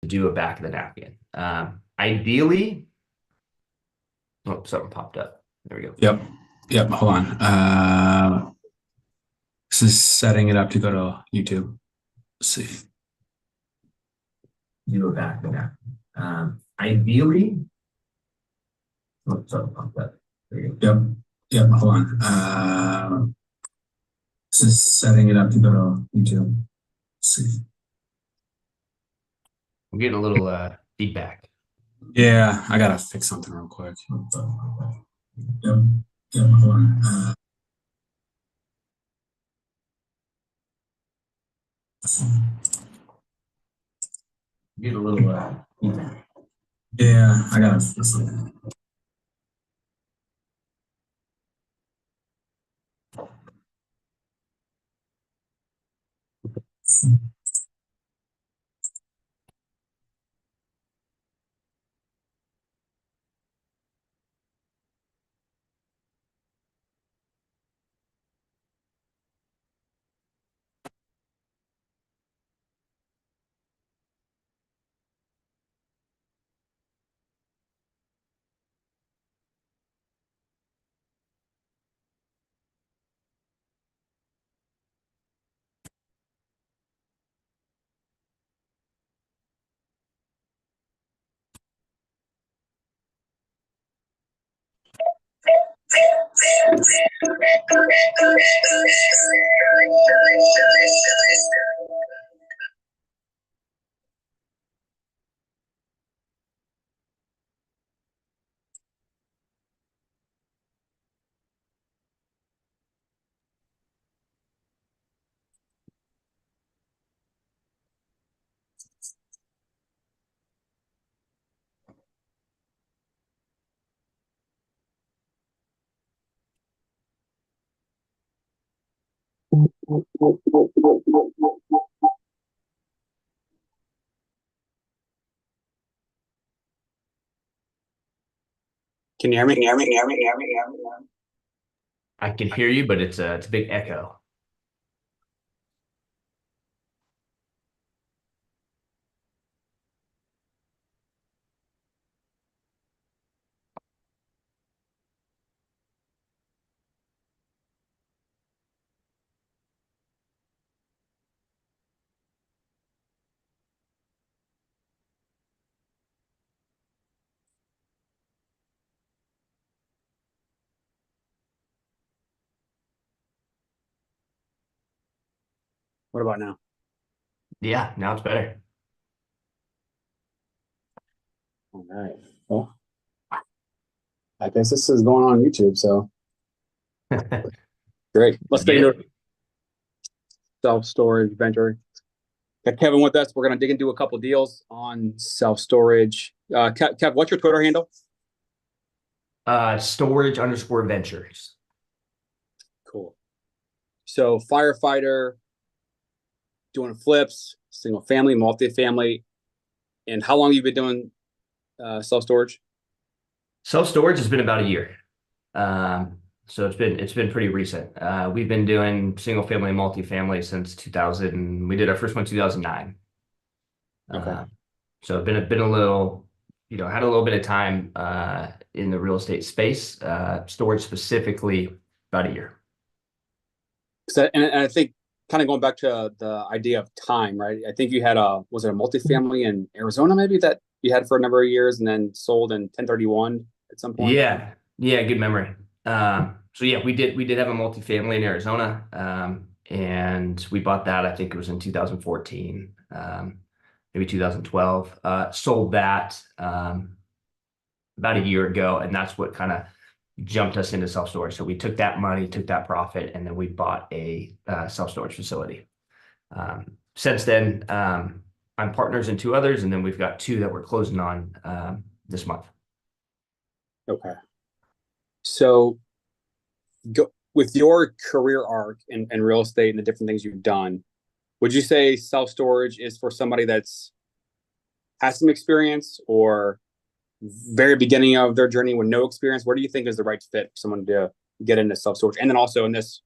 do a back of the napkin. Ideally, oh, something popped up. There we go. Yep. Hold on. This is setting it up to go to YouTube. Let's see. Do a back of the napkin. Ideally, oh, something popped up. There you go. Yep. Hold on. This is setting it up to go to YouTube. Let's see. I'm getting a little feedback. Yeah, I gotta fix something real quick. Yep. Hold on. Get a little feedback. Yeah, I gotta fix something. Can you hear me? I can hear you, but it's a big echo. What about now? Yeah, now it's better. All right. Well, I guess this is going on YouTube, so great. Let's get into self-storage venture. Got Kevin with us. We're going to dig into a couple deals on self-storage. Kev, what's your Twitter handle? Storage_ventures. Cool. So firefighter, doing flips, single family, multifamily. And how long have you been doing self-storage? Self-storage has been about a year. So it's been pretty recent. We've been doing single family and multifamily since 2000. We did our first one in 2009. Okay. So been a little, had a little bit of time in the real estate space. Storage specifically, about a year. And I think kind of going back to the idea of time, right? I think you had was it a multifamily in Arizona maybe that you had for a number of years and then sold in 1031 at some point? Yeah, good memory. So yeah, we did have a multifamily in Arizona, and we bought that. I think it was in 2014, maybe 2012. Sold that about a year ago, and that's what kind of jumped us into self-storage. So we took that money, took that profit, and then we bought a self-storage facility. Since then, I'm partners in two others, and then we've got two that we're closing on this month. Okay. So with your career arc in real estate and the different things you've done, would you say self-storage is for somebody that's has some experience or very beginning of their journey with no experience? Where do you think is the right fit for someone to get into self-storage? And then also in this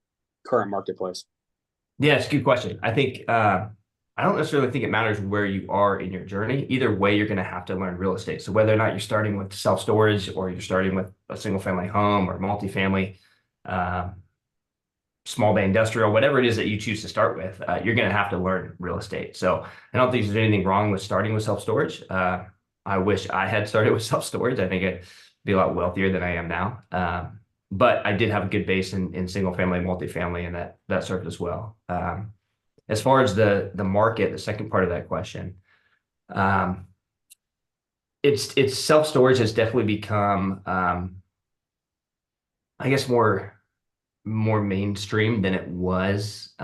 current marketplace? Yeah, it's a good question. I think I don't necessarily think it matters where you are in your journey. Either way, you're going to have to learn real estate. So whether or not you're starting with self-storage or you're starting with a single family home or multifamily, um, small bay industrial, whatever it is that you choose to start with, you're going to have to learn real estate. So I don't think there's anything wrong with starting with self-storage. I wish I had started with self-storage. I think I'd be a lot wealthier than I am now. But I did have a good base in single family, multifamily, and that served as well. As far as the market, the second part of that question, um, it's self-storage has definitely become, I guess, more mainstream than it was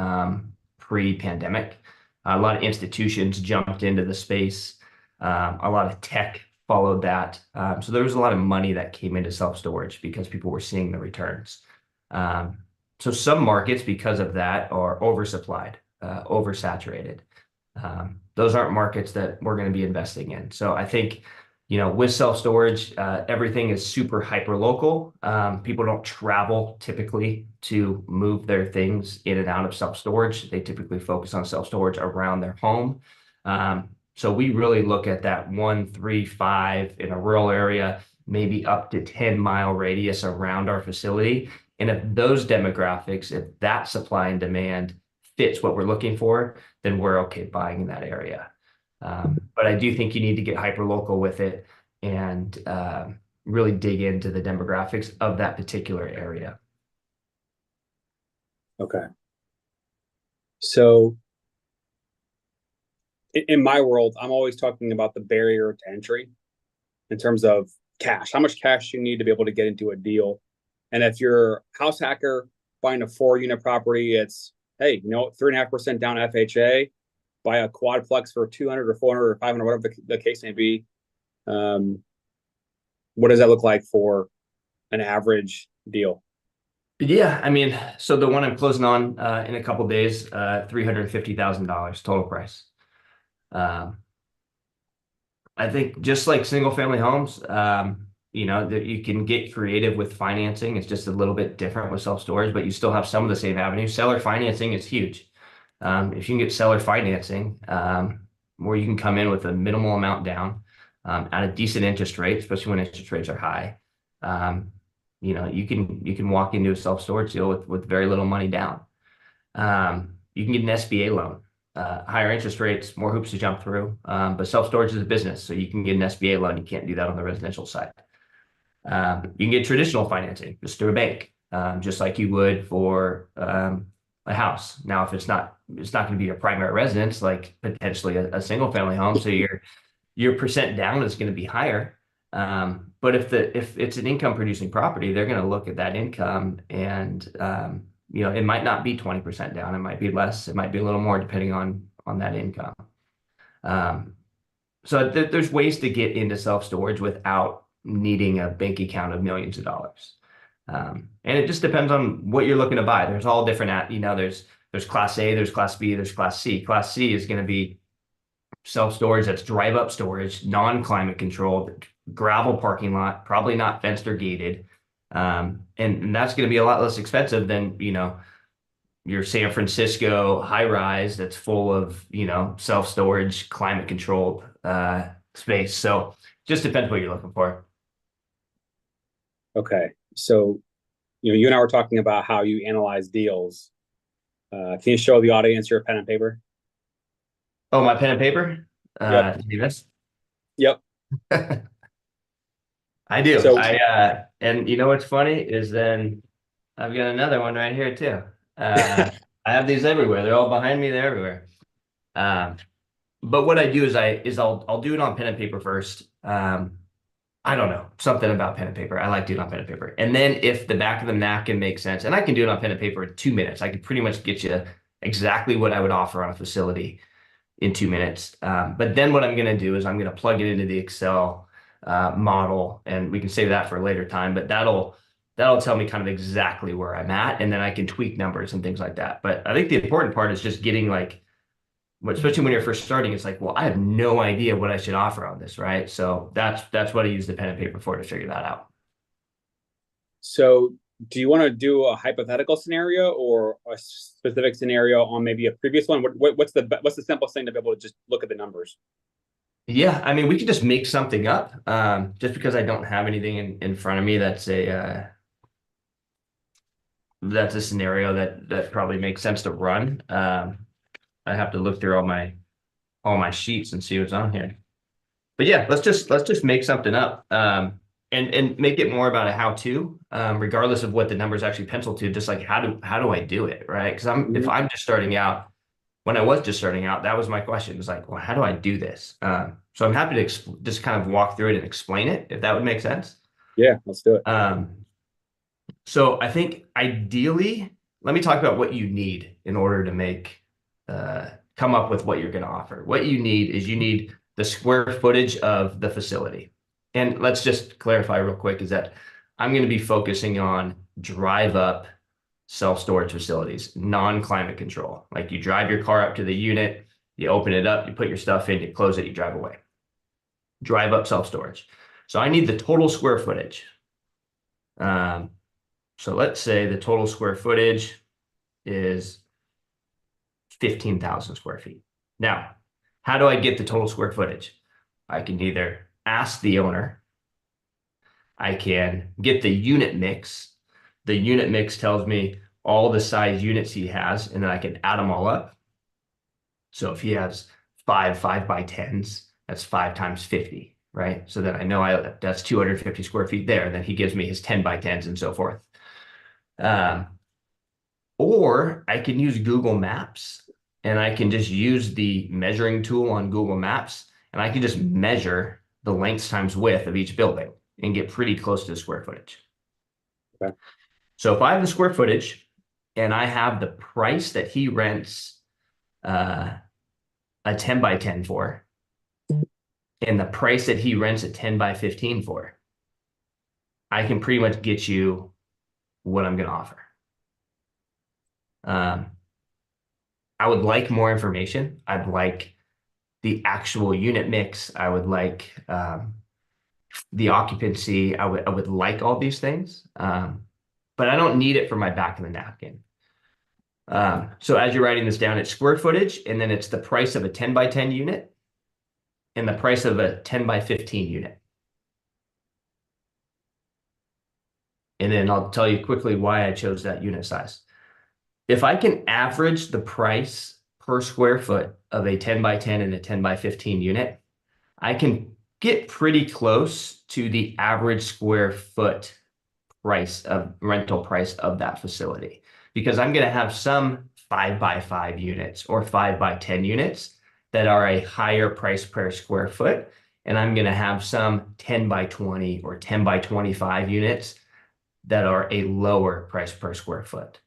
pre-pandemic. A lot of institutions jumped into the space. A lot of tech followed that. So there was a lot of money that came into self-storage because people were seeing the returns. So some markets, because of that, are oversupplied, oversaturated. Those aren't markets that we're going to be investing in. So I think, with self-storage, everything is super hyper local. People don't travel typically to move their things in and out of self-storage. They typically focus on self-storage around their home. So we really look at that 1, 3, 5 in a rural area, maybe up to 10-mile radius around our facility. And if those demographics, if that supply and demand fits what we're looking for, then we're okay buying in that area. But I do think you need to get hyper local with it and really dig into the demographics of that particular area. Okay. So in my world, I'm always talking about the barrier to entry in terms of cash. How much cash you need to be able to get into a deal. And if you're a house hacker buying a 4-unit property, it's, hey, 3.5% down FHA, buy a quadplex for 200 or 400 or 500, whatever the case may be. What does that look like for an average deal? Yeah, I mean, so the one I'm closing on in a couple days, $350,000 total price. I think just like single family homes, that you can get creative with financing. It's just a little bit different with self-storage, but you still have some of the same avenues. Seller financing is huge. If you can get seller financing, where you can come in with a minimal amount down, at a decent interest rate, especially when interest rates are high, you can walk into a self-storage deal with very little money down. You can get an SBA loan. Higher interest rates, more hoops to jump through, but self-storage is a business, so you can get an SBA loan. You can't do that on the residential side. You can get traditional financing just through a bank, just like you would for a house. Now, if it's not going to be your primary residence, like potentially a single family home, so your percent down is going to be higher. But if it's an income producing property, they're going to look at that income and it might not be 20% down. It might be less. It might be a little more depending on that income. So there's ways to get into self-storage without needing a bank account of millions of dollars. And it just depends on what you're looking to buy. There's all different, there's Class A, there's Class B, there's Class C. Class C is going to be self-storage, that's drive-up storage, non-climate controlled, gravel parking lot, probably not fenced or gated. And that's going to be a lot less expensive than, your San Francisco high-rise that's full of, self-storage, climate controlled space. So just depends what you're looking for. Okay. So, you and I were talking about how you analyze deals. Can you show the audience your pen and paper? Oh, my pen and paper? Yep. See this? Yep. I do. So, And what's funny is then I've got another one right here too. I have these everywhere. They're all behind me. They're everywhere. But what I do is I'll do it on pen and paper first. I don't know, something about pen and paper. I like doing it on pen and paper. And then if the back of the napkin makes sense, and I can do it on pen and paper in 2 minutes, I can pretty much get you exactly what I would offer on a facility in 2 minutes. But then what I'm going to do is I'm going to plug it into the Excel model, and we can save that for a later time, but that'll tell me kind of exactly where I'm at, and then I can tweak numbers and things like that. But I think the important part is just getting especially when you're first starting, it's like, well, I have no idea what I should offer on this, right? So that's what I use the pen and paper for, to figure that out. So do you want to do a hypothetical scenario or a specific scenario on maybe a previous one? What's the simplest thing to be able to just look at the numbers? Yeah, I mean, we could just make something up. Just because I don't have anything in front of me, that's a scenario that probably makes sense to run. I have to look through all my sheets and see what's on here. But yeah, let's just make something up. And make it more about a how-to, regardless of what the numbers actually pencil to, just like how do I do it, right? Because if I'm just starting out, when I was just starting out, that was my question. It was like, well, how do I do this? So I'm happy to just kind of walk through it and explain it, if that would make sense. Yeah, let's do it. So I think ideally, let me talk about what you need in order to come up with what you're going to offer. What you need is you need the square footage of the facility. And let's just clarify real quick is that I'm going to be focusing on drive up self-storage facilities, non-climate control. Like you drive your car up to the unit, you open it up, you put your stuff in, you close it, you drive away. Drive up self-storage. So I need the total square footage. So let's say the total square footage is 15,000 square feet. Now, how do I get the total square footage? I can either ask the owner, I can get the unit mix. The unit mix tells me all the size units he has, and then I can add them all up. So if he has five 5x10s, that's 5 times 50, right? So then I know that's 250 square feet there. Then he gives me his 10x10s and so forth. Or I can use Google Maps, and I can just use the measuring tool on Google Maps, and I can just measure the length times width of each building and get pretty close to the square footage. Okay. So if I have the square footage and I have the price that he rents a 10x10 for, and the price that he rents a 10x15 for, I can pretty much get you what I'm going to offer. I would like more information. I'd like the actual unit mix. I would like the occupancy. I would like all these things, but I don't need it for my back of the napkin. So as you're writing this down, it's square footage, and then it's the price of a 10x10 unit and the price of a 10x15 unit. And then I'll tell you quickly why I chose that unit size. If I can average the price per square foot of a 10x10 and a 10x15 unit, I can get pretty close to the average square foot rental price of that facility, because I'm going to have some 5x5 units or 5x10 units that are a higher price per square foot. And I'm going to have some 10x20 or 10x25 units that are a lower price per square foot.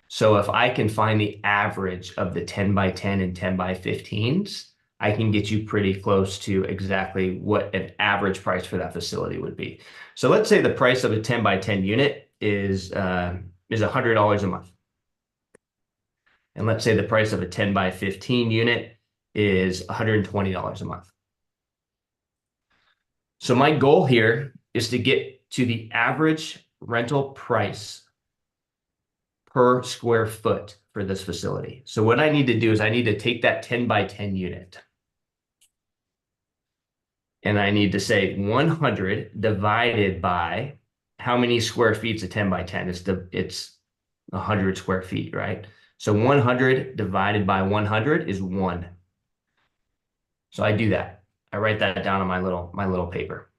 So if I can find the average of the 10x10 and 10x15s, I can get you pretty close to exactly what an average price for that facility would be. So let's say the price of a 10x10 unit is $100 a month. And let's say the price of a 10x15 unit is $120 a month. So my goal here is to get to the average rental price per square foot for this facility. So what I need to do is I need to take that 10x10 unit, and I need to say 100 divided by how many square feet is a 10x10? It's 100 square feet, right? So 100 divided by 100 is 1. So I do that. I write that down on my little paper.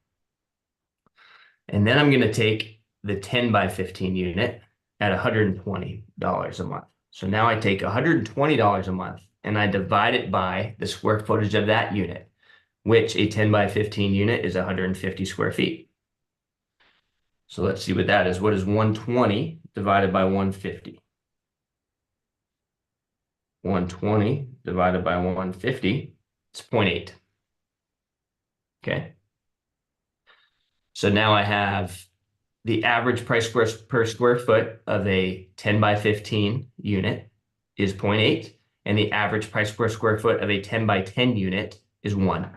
And then I'm going to take the 10x15 unit at $120 a month. So now I take $120 a month and I divide it by the square footage of that unit, which a 10x15 unit is 150 square feet. So let's see what that is. What is 120 divided by 150? 120 divided by 150, it's 0.8. Okay. So now I have the average price per square foot of a 10x15 unit is 0.8, and the average price per square foot of a 10x10 unit is 1.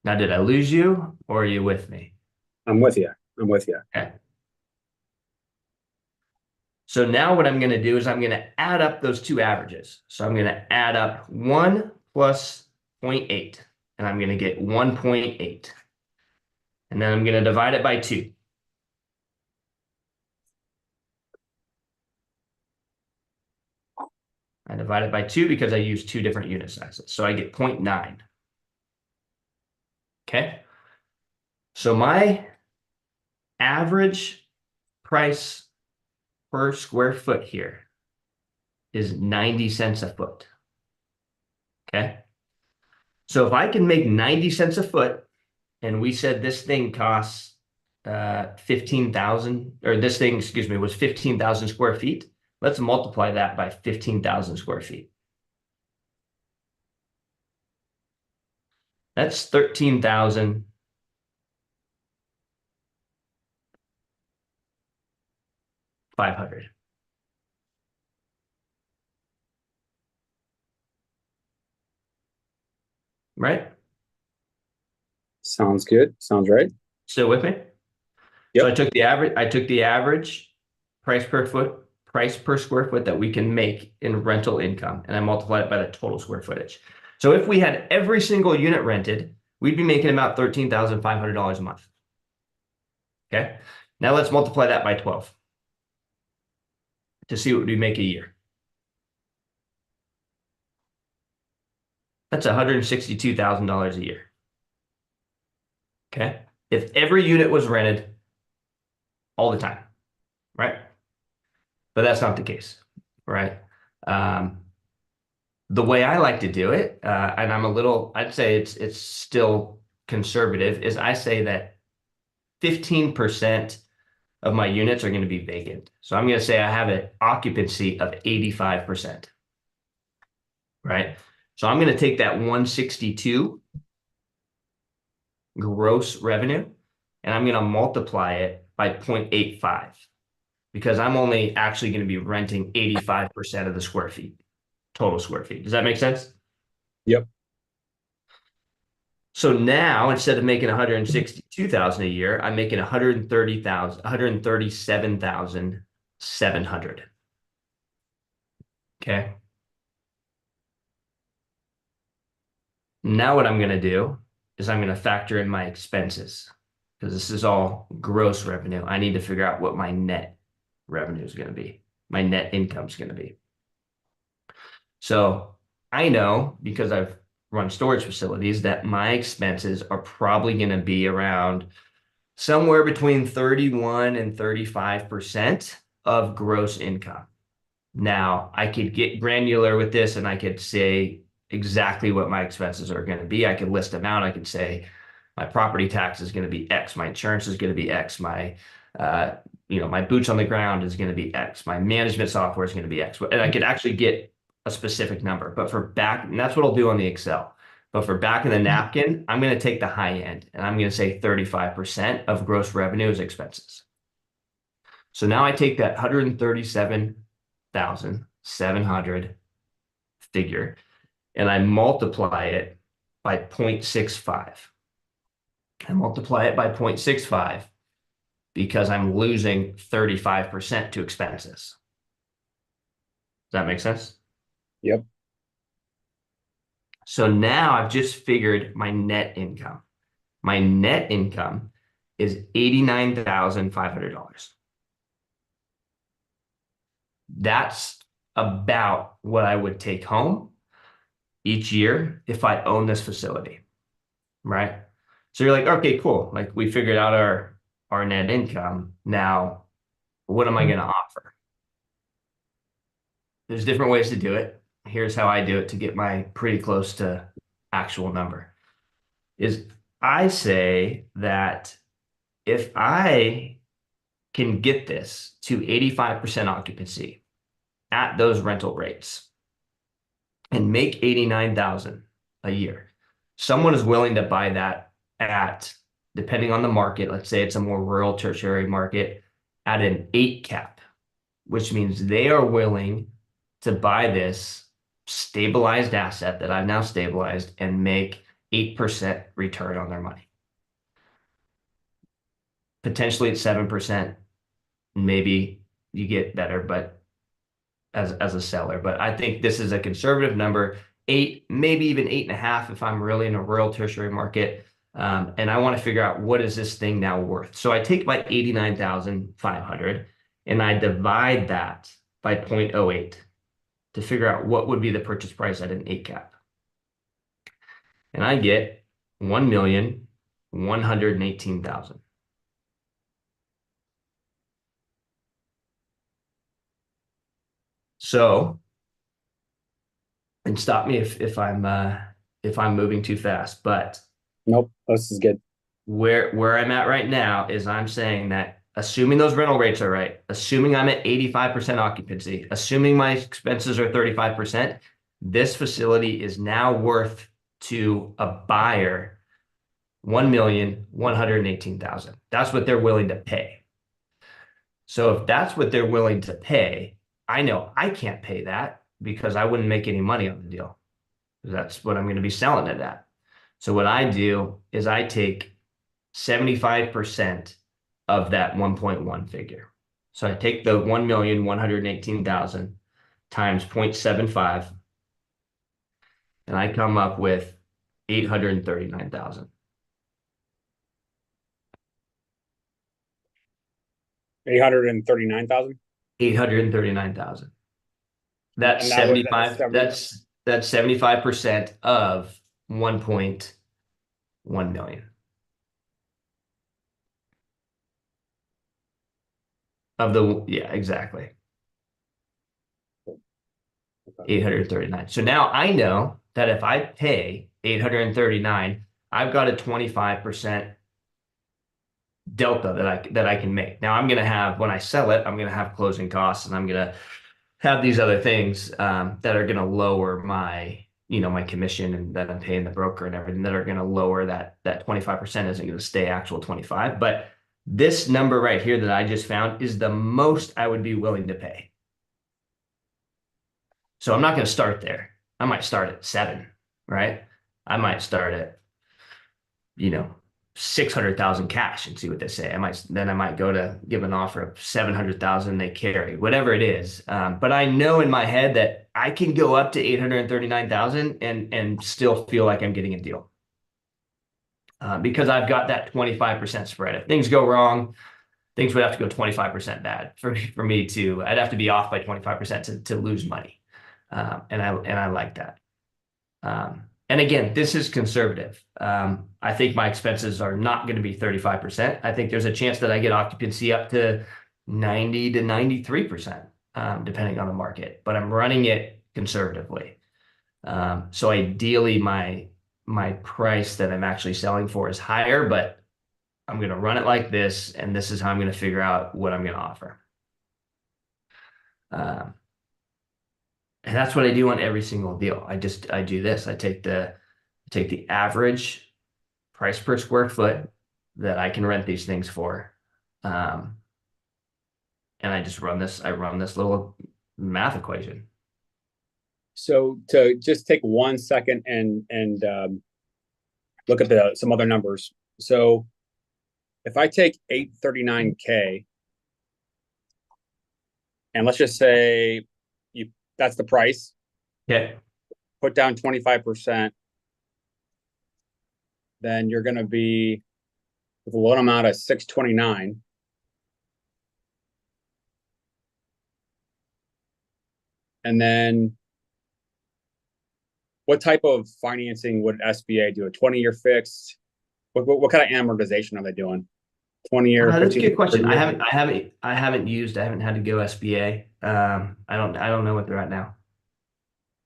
Now, did I lose you, or are you with me? I'm with you. I'm with you. Okay. So now what I'm going to do is I'm going to add up those two averages. So I'm going to add up 1 plus 0.8, and I'm going to get 1.8. And then I'm going to divide it by 2. I divide it by 2 because I use 2 different unit sizes. So I get 0.9. Okay. So my average price per square foot here is 90 cents a foot. Okay. So if I can make 90 cents a foot, and we said this thing costs 15,000, or this thing, excuse me, was 15,000 square feet. Let's multiply that by 15,000 square feet. That's 13,500. Right? Sounds good. Sounds right. Still with me? Yep. So I took the average price per square foot that we can make in rental income, and I multiplied it by the total square footage. So if we had every single unit rented, we'd be making about $13,500 a month. Okay. Now let's multiply that by 12 to see what we make a year. That's $162,000 a year. Okay. If every unit was rented all the time, right? But that's not the case, right? The way I like to do it, and I'd say it's still conservative, is I say that 15% of my units are going to be vacant. So I'm going to say I have an occupancy of 85%, right? So I'm going to take that 162 gross revenue, and I'm going to multiply it by 0.85 because I'm only actually going to be renting 85% of the square feet, total square feet. Does that make sense? Yep. So now instead of making 162,000 a year, I'm making 137,700. Okay. Now what I'm going to do is I'm going to factor in my expenses because this is all gross revenue. I need to figure out what my net revenue is going to be. My net income is going to be. So I know because I've run storage facilities that my expenses are probably going to be around somewhere between 31 and 35% of gross income. Now, I could get granular with this and I could say exactly what my expenses are going to be. I could list them out. I could say my property tax is going to be X, my insurance is going to be X, my my boots on the ground is going to be X, my management software is going to be X. And I could actually get a specific number. But for back, and that's what I'll do on the Excel. But for back in the napkin, I'm going to take the high end and I'm going to say 35% of gross revenue is expenses. So now I take that 137,700 figure and I multiply it by 0.65. I multiply it by 0.65 because I'm losing 35% to expenses. Does that make sense? Yep. So now I've just figured my net income. My net income is $89,500. That's about what I would take home each year if I own this facility, right? So you're like, okay, cool. Like we figured out our net income. Now, what am I going to offer? There's different ways to do it. Here's how I do it to get my pretty close to actual number. Is I say that if I can get this to 85% occupancy at those rental rates and make 89,000 a year, someone is willing to buy that at, depending on the market, let's say it's a more rural tertiary market, at an 8 cap, which means they are willing to buy this stabilized asset that I've now stabilized and make 8% return on their money. potentially at 7%, maybe you get better, but as a seller. But I think this is a conservative number, 8, maybe even 8.5 if I'm really in a rural tertiary market. And I want to figure out, what is this thing now worth? So I take my 89,500 and I divide that by 0.08 to figure out what would be the purchase price at an 8 cap. And I get 1,118,000. So, and stop me if I'm moving too fast, but Nope, this is good. where I'm at right now is I'm saying that, assuming those rental rates are right, assuming I'm at 85% occupancy, assuming my expenses are 35%, this facility is now worth to a buyer 1,118,000. That's what they're willing to pay. So if that's what they're willing to pay, I know I can't pay that because I wouldn't make any money on the deal. That's what I'm going to be selling it at. So what I do is I take 75% of that 1.1 figure. So I take the 1,118,000 times 0.75, and I come up with 839,000. 839,000. 839,000. That's And that was at 75. That's 75% of 1.1 million. Of the, yeah, exactly. 839. So now I know that if I pay 839, I've got a 25% delta that I can make. Now I'm going to have, when I sell it, I'm going to have closing costs, and I'm going to have these other things that are going to lower my, my commission, and that I'm paying the broker and everything, that are going to lower that 25% isn't going to stay actual 25. But this number right here that I just found is the most I would be willing to pay. So I'm not going to start there. I might start at 7, right? I might start at, 600,000 cash and see what they say. I might go to give an offer of 700,000, they carry, whatever it is. But I know in my head that I can go up to 839,000 and still feel like I'm getting a deal. Because I've got that 25% spread. If things go wrong, things would have to go 25% bad for me to, I'd have to be off by 25% to lose money. And I like that. And again, this is conservative. I think my expenses are not going to be 35%. I think there's a chance that I get occupancy up to 90 to 93%, depending on the market, but I'm running it conservatively. So ideally my price that I'm actually selling for is higher, but I'm going to run it like this, and this is how I'm going to figure out what I'm going to offer. And that's what I do on every single deal. I do this. I take the average price per square foot that I can rent these things for. And I just run this. I run this little math equation. So to just take 1 second and look at some other numbers. So if I take 839K, and let's just say that's the price. Yeah. Put down 25%. Then you're going to be with a loan amount of 629. And then what type of financing would SBA do? A 20-year fixed? What kind of amortization are they doing? 20-year? That's a good question. I haven't had to go SBA. I don't know what they're at now.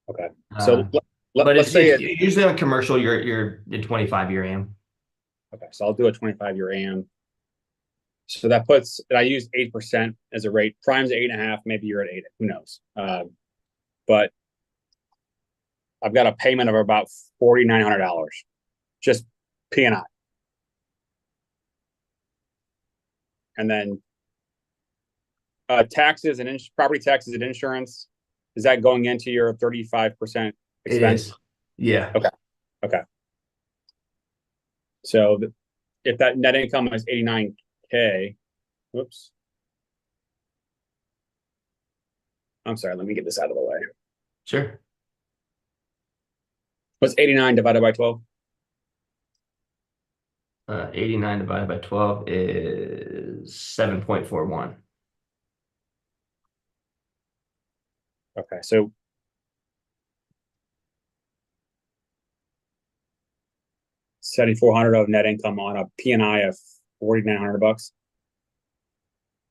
Okay. So but let's say it's usually on commercial, you're in 25-year AM. Okay, so I'll do a 25-year AM. So that puts, I use 8% as a rate. Prime's 8.5, maybe you're at 8, who knows? But I've got a payment of about $4,900, just P&I. And then taxes and property taxes and insurance, is that going into your 35% expense? It is. Yeah. Okay. So if that net income is 89, 400K. Whoops. I'm sorry, let me get this out of the way. Sure. What's 89 divided by 12? 89 divided by 12 is 7.41. Okay, so $7,400 of net income on a P&I of $4,900.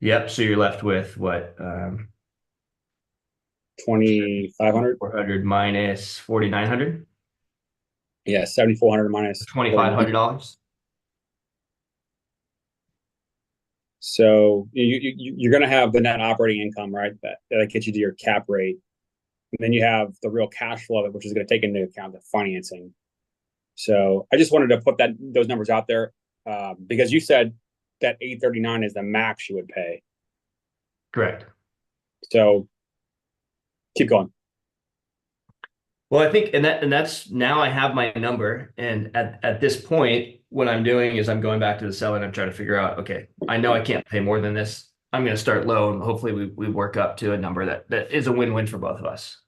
Yep. So you're left with what? 2,500. 400 minus 4,900. Yeah, 7,400 minus $2,500. So you're going to have the net operating income, right? That gets you to your cap rate. And then you have the real cash flow, which is going to take into account the financing. So I just wanted to put those numbers out there because you said that 839 is the max you would pay. Correct. So keep going. Well, I think, and that's now I have my number. And at this point, what I'm doing is I'm going back to the seller and I'm trying to figure out, okay, I know I can't pay more than this. I'm going to start low and hopefully we work up to a number that is a win-win for both of us.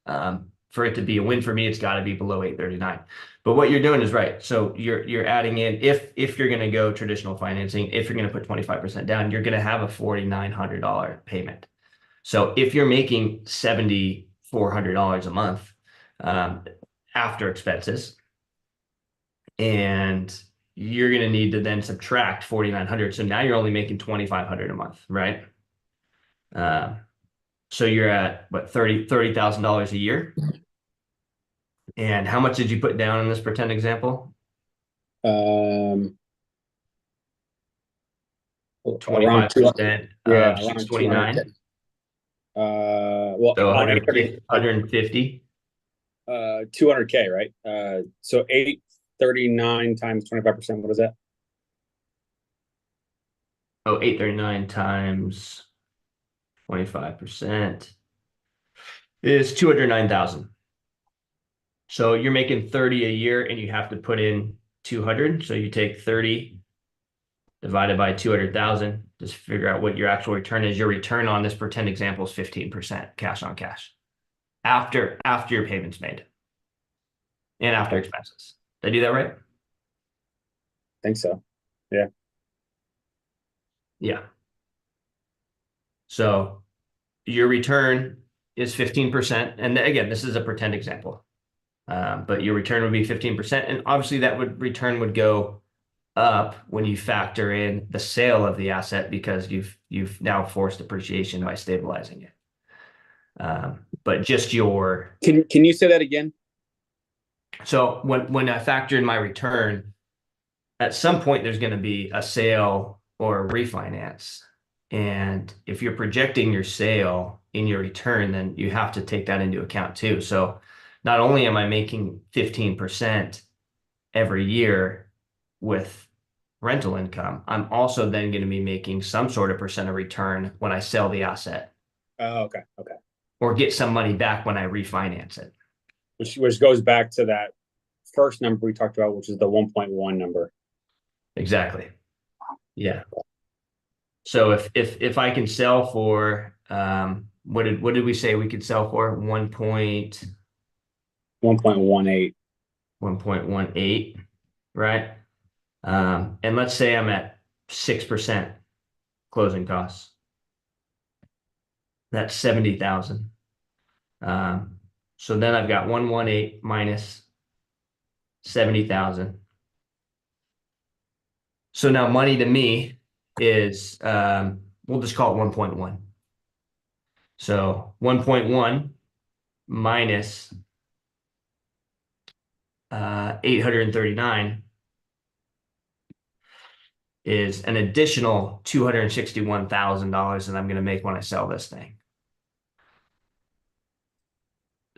For it to be a win for me, it's got to be below 839. But what you're doing is right. So you're adding in, if you're going to go traditional financing, if you're going to put 25% down, you're going to have a $4,900 payment. So if you're making $7,400 a month after expenses, and you're going to need to then subtract 4,900. So now you're only making 2,500 a month, right? So you're at what, $30,000 a year. And how much did you put down in this pretend example? 25% yeah, of 629. Well, So on 150. 200K, right? So 839 times 25%. What is that? Oh, 839 times 25% is 209,000. So you're making 30 a year and you have to put in 200. So you take 30 divided by 200,000, just figure out what your actual return is. Your return on this pretend example is 15% cash on cash after your payment's made and after expenses. Did I do that right? I think so. Yeah. Yeah. So your return is 15%. And again, this is a pretend example. But your return would be 15%. And obviously that return would go up when you factor in the sale of the asset because you've now forced appreciation by stabilizing it. But just your... Can you say that again? So when I factor in my return, at some point there's going to be a sale or a refinance. And if you're projecting your sale in your return, then you have to take that into account too. So not only am I making 15% every year with rental income, I'm also then going to be making some sort of percent of return when I sell the asset. Oh, okay. Okay. Or get some money back when I refinance it. Which goes back to that first number we talked about, which is the 1.1 number. Exactly. Yeah. So if I can sell for what did we say we could sell for? 1.18, 1.18, right? And let's say I'm at 6% closing costs. That's 70,000. So then I've got 118 minus 70,000. So now money to me is we'll just call it 1.1. So 1.1 minus 839 is an additional $261,000 that I'm going to make when I sell this thing.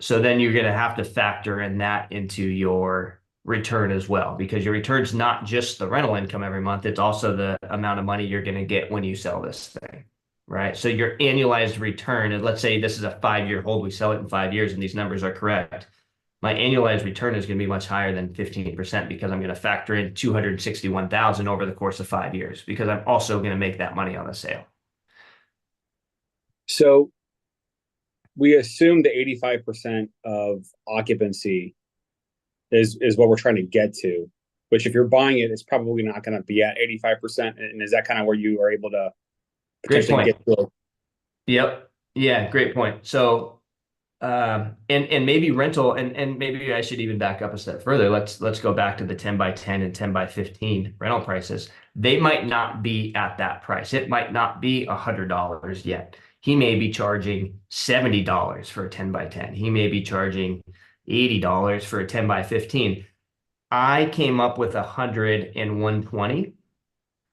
So then you're going to have to factor in that into your return as well, because your return's not just the rental income every month, it's also the amount of money you're going to get when you sell this thing, right? So your annualized return, and let's say this is a 5-year hold, we sell it in 5 years and these numbers are correct. my annualized return is going to be much higher than 15% because I'm going to factor in 261,000 over the course of 5 years because I'm also going to make that money on the sale. So we assume the 85% of occupancy is what we're trying to get to, which if you're buying it, it's probably not going to be at 85%. And is that kind of where you are able to Great potentially point. get to? Yep. Yeah, great point. So and maybe rental, and maybe I should even back up a step further. Let's go back to the 10 by 10 and 10 by 15 rental prices. They might not be at that price. It might not be $100 yet. He may be charging $70 for a 10 by 10. He may be charging $80 for a 10 by 15. I came up with 100 and 120,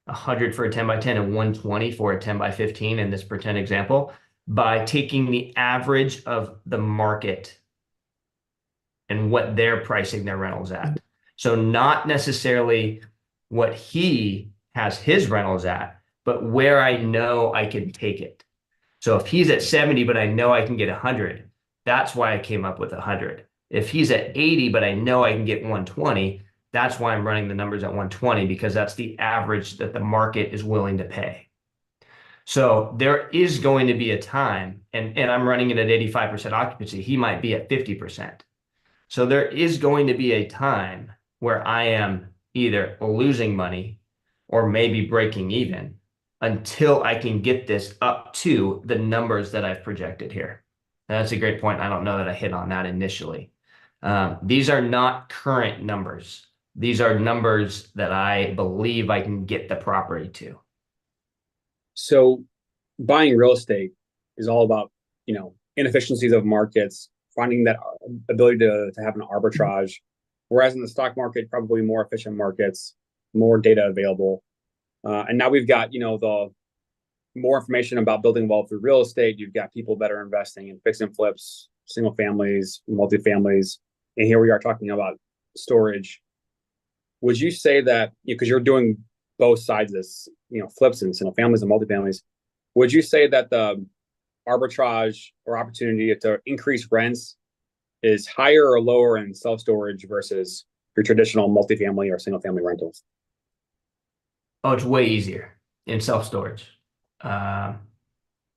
100 for a 10 by 10 and 120 for a 10 by 15 in this pretend example, by taking the average of the market and what they're pricing their rentals at. So not necessarily what he has his rentals at, but where I know I can take it. So if he's at 70, but I know I can get 100, that's why I came up with 100. If he's at 80, but I know I can get 120, that's why I'm running the numbers at 120, because that's the average that the market is willing to pay. So there is going to be a time, and I'm running it at 85% occupancy. He might be at 50%. So there is going to be a time where I am either losing money or maybe breaking even until I can get this up to the numbers that I've projected here. And that's a great point. I don't know that I hit on that initially. These are not current numbers. These are numbers that I believe I can get the property to. So buying real estate is all about, inefficiencies of markets, finding that ability to have an arbitrage. Whereas in the stock market, probably more efficient markets, more data available. And now we've got, the more information about building wealth through real estate. You've got people that are investing in fix and flips, single families, multifamilies. And here we are talking about storage. Would you say that, because you're doing both sides of this, flips and single families and multifamilies, would you say that the arbitrage or opportunity to increase rents is higher or lower in self-storage versus your traditional multifamily or single family rentals? Oh, it's way easier in self-storage.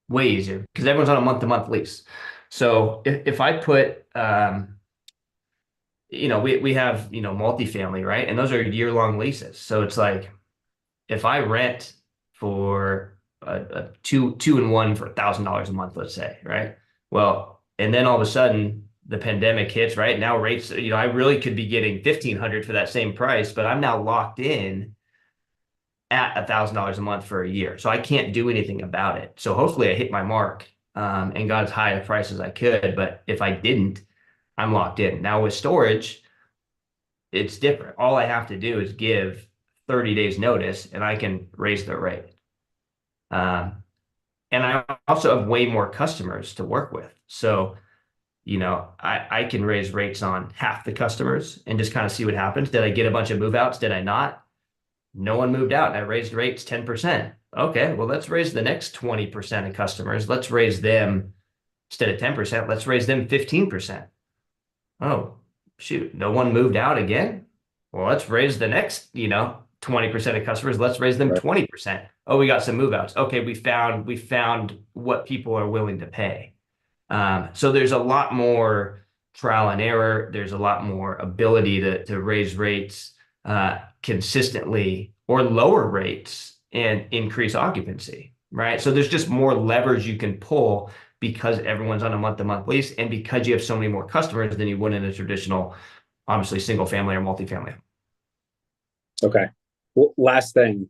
Way easier because everyone's on a month-to-month lease. So if I put, we have, multifamily, right? And those are year-long leases. So it's like, if I rent for a two and one for $1,000 a month, let's say, right? Well, and then all of a sudden the pandemic hits, right? Now rates, I really could be getting $1,500 for that same price, but I'm now locked in at $1,000 a month for a year. So I can't do anything about it. So hopefully I hit my mark and got as high a price as I could. But if I didn't, I'm locked in. Now with storage, it's different. All I have to do is give 30 days notice and I can raise the rate. And I also have way more customers to work with. So, I can raise rates on half the customers and just kind of see what happens. Did I get a bunch of move outs? Did I not? No one moved out and I raised rates 10%. Okay, well, let's raise the next 20% of customers. Let's raise them instead of 10%, let's raise them 15%. Oh, shoot, no one moved out again? Well, let's raise the next, 20% of customers. Let's raise them 20%. Oh, we got some move outs. Okay, we found what people are willing to pay. So there's a lot more trial and error. There's a lot more ability to raise rates consistently or lower rates and increase occupancy, right? So there's just more levers you can pull because everyone's on a month-to-month lease and because you have so many more customers than you would in a traditional, obviously, single family or multifamily. Okay. Well, last thing.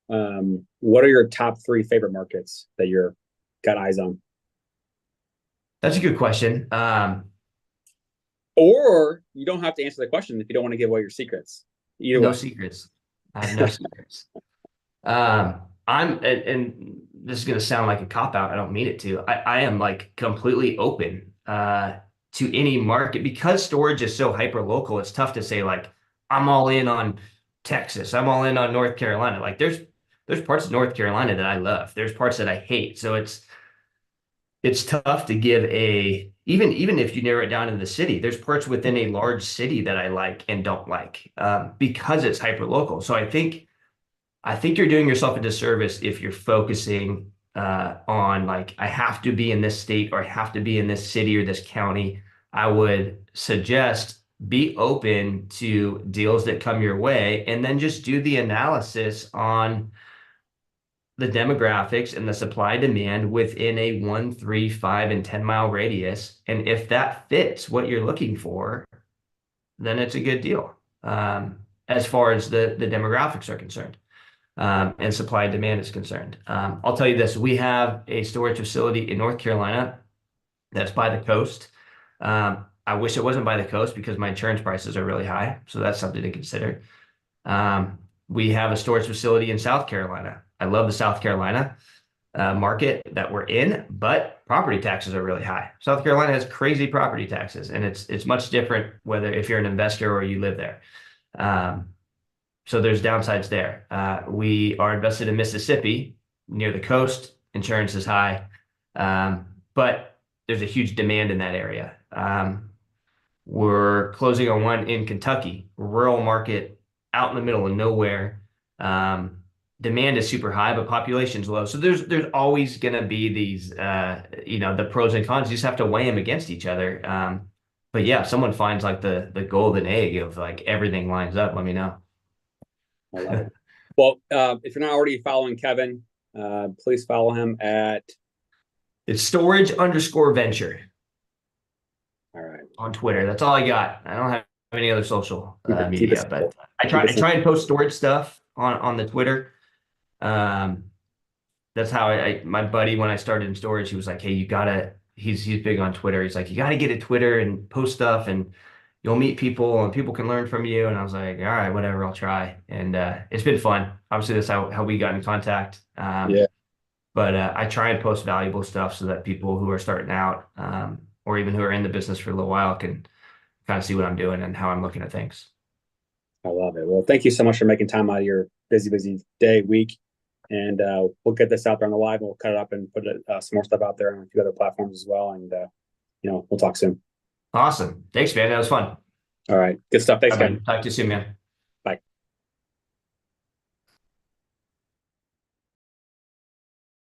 What are your top 3 favorite markets that you're got eyes on? That's a good question. Or you don't have to answer the question if you don't want to give away your secrets. No secrets. I have no secrets. And this is going to sound like a cop-out. I don't mean it to. I am like completely open to any market because storage is so hyper-local. It's tough to say like, I'm all in on Texas. I'm all in on North Carolina. Like there's parts of North Carolina that I love. There's parts that I hate. So it's tough to give a even if you narrow it down to the city, there's parts within a large city that I like and don't like, because it's hyper local. So I think you're doing yourself a disservice if you're focusing on like, I have to be in this state, or I have to be in this city or this county. I would suggest be open to deals that come your way, and then just do the analysis on the demographics and the supply demand within a 1, 3, 5, and 10 mile radius. And if that fits what you're looking for, then it's a good deal, as far as the demographics are concerned, and supply and demand is concerned. I'll tell you this, we have a storage facility in North Carolina that's by the coast. I wish it wasn't by the coast because my insurance prices are really high. So that's something to consider. We have a storage facility in South Carolina. I love the South Carolina market that we're in, but property taxes are really high. South Carolina has crazy property taxes, and it's much different whether if you're an investor or you live there. So there's downsides there. We are invested in Mississippi near the coast. Insurance is high, but there's a huge demand in that area. We're closing on one in Kentucky, rural market out in the middle of nowhere. Demand is super high, but population's low. So there's always going to be these, the pros and cons. You just have to weigh them against each other. But yeah, if someone finds like the golden egg of like everything lines up, let me know. I love it. Well, if you're not already following Kevin, please follow him at. It's storage_venture. All right. On Twitter. That's all I got. I don't have any other social media, but I try and post storage stuff on the Twitter. That's how my buddy, when I started in storage, he was like, hey, he's big on Twitter. He's like, you gotta get a Twitter and post stuff, and you'll meet people and people can learn from you. And I was like, all right, whatever, I'll try. And it's been fun. Obviously, that's how we got in contact. Yeah. But I try and post valuable stuff so that people who are starting out, or even who are in the business for a little while, can kind of see what I'm doing and how I'm looking at things. I love it. Well, thank you so much for making time out of your busy day, week. And we'll get this out there on the live. We'll cut it up and put some more stuff out there on a few other platforms as well. And, we'll talk soon. Awesome. Thanks, man. That was fun. All right. Good stuff. Thanks, man. Talk to you soon, man.